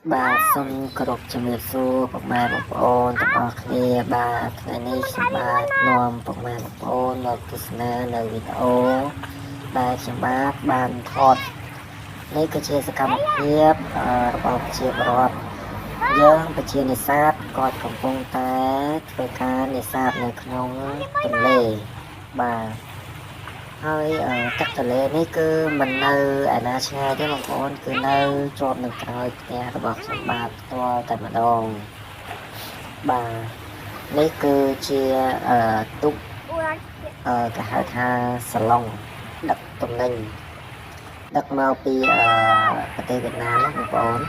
បាទសូមគោរពជំរាបសួរពុកម៉ែបងប្អូនទាំងអស់គ្នាបាទថ្ងៃនេះខ្ញុំបាទនាំពុកម៉ែបងប្អូនមកទស្សនានៅវីដេអូដែលខ្ញុំបាទបានថតនេះគឺជាសកម្មភាពរបស់ប្រជាពលរដ្ឋយើងប្រជានេសាទគាត់កំពុងតែធ្វើការនេសាទនៅក្នុងទន្លេបាទហើយទឹកទន្លេនេះគឺមិននៅឯណាឆ្ងាយទេបងប្អូនគឺនៅជាប់នឹងក្រោយផ្ទះរបស់ខ្ញុំបាទផ្ទាល់តែម្ដងបាទនេះគឺជាទូកគេហៅថាសាឡុងដឹកទំនិញដឹកមកពីប្រទេសវៀតណាមណាបងប្អូន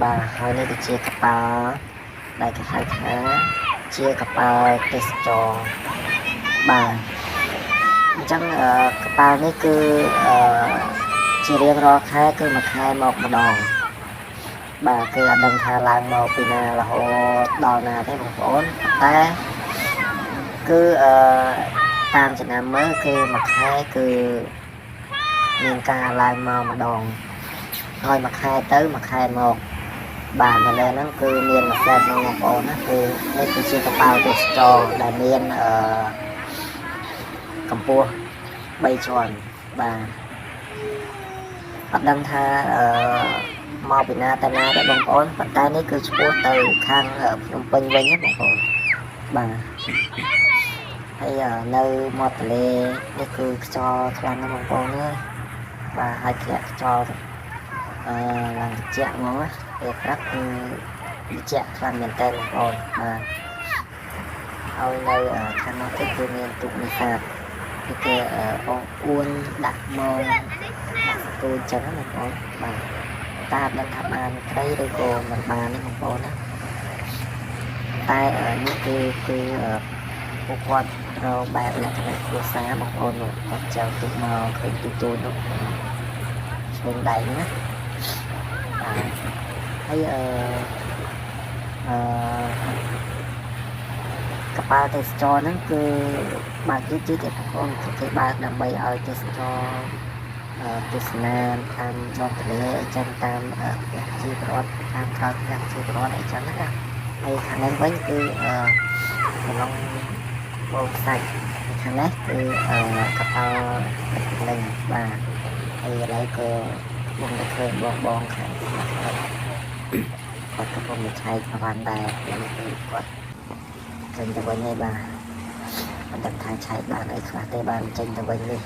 បាទហើយនេះគឺជាកប៉ាល់ដែលគេហៅថាជាកប៉ាល់ទេសចរបាទអញ្ចឹងកប៉ាល់នេះគឺជារៀងរាល់ខែគឺមួយខែមកម្ដងបាទគឺអត់ដឹងថាឡើងមកពីណារហូតដល់ណាទេបងប្អូនតែគឺតាមចំណាំមើលគឺមួយខែគឺមានការឡើងមកម្ដងហើយមួយខែទៅមួយខែមកបាទនៅលើហ្នឹងគឺមានមួយផ្លែបងប្អូនណាគឺនេះគឺជាកប៉ាល់ទេសចរដែលមានកម្ពស់3ជាន់បាទអត់ដឹងថាមកពីណាតែណាដែរបងប្អូនប៉ុន្តែនេះគឺឆ្ពោះទៅខាងភ្នំពេញវិញណាបងប្អូនបាទហើយនៅមាត់ទន្លេនេះគឺខ្យល់ខ្លាំងណាស់បងប្អូនណាបាទហើយធ្លាក់ខ្យល់ឡើងត្រជាក់មកពេលព្រឹកគឺត្រជាក់ខ្លាំងមែនតើបងប្អូនបាទហើយនៅខាងនោះទៀតគឺមានទូកនេសាទគឺគេអួនដាក់មកដាក់ទូអញ្ចឹងណាបងប្អូនបាទតែអត់ដឹងថាបានក្តីឬក៏មិនបានទេបងប្អូនណាតែនេះគឺពួកគាត់រកបែបលក្ខណៈគ្រួសារបងប្អូនគាត់ចៅទូកមកឃើញទូនោះឆ្វេងដៃណាបាទហើយកប៉ាល់ទេសចរហ្នឹងគឺបើកយឺតៗបងប្អូនគេបើកដើម្បីឲ្យទេសចរទស្សនាតាមដងទន្លេអញ្ចឹងតាមផ្ទះជីវរដ្ឋតាមខោផ្ទះជីវរដ្ឋអញ្ចឹងណាហើយខាងនេះវិញគឺក្នុងបូកសាច់ខាងនេះគឺកប៉ាល់លេងបាទហើយឥឡូវក៏បងទៅឃើញបងខាងគាត់កំពុងឆែកប្រហែលដែរនេះគឺគាត់ចេញទៅវិញហើយបាទមិនដឹងថាឆែកបានអីខ្លះទេបានចេញទៅវិញនេះ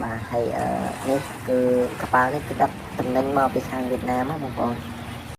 បាទហើយនេះគឺកប៉ាល់នេះគឺដឹកតំណែងមកពីខាងវៀតណាមបងប្អូន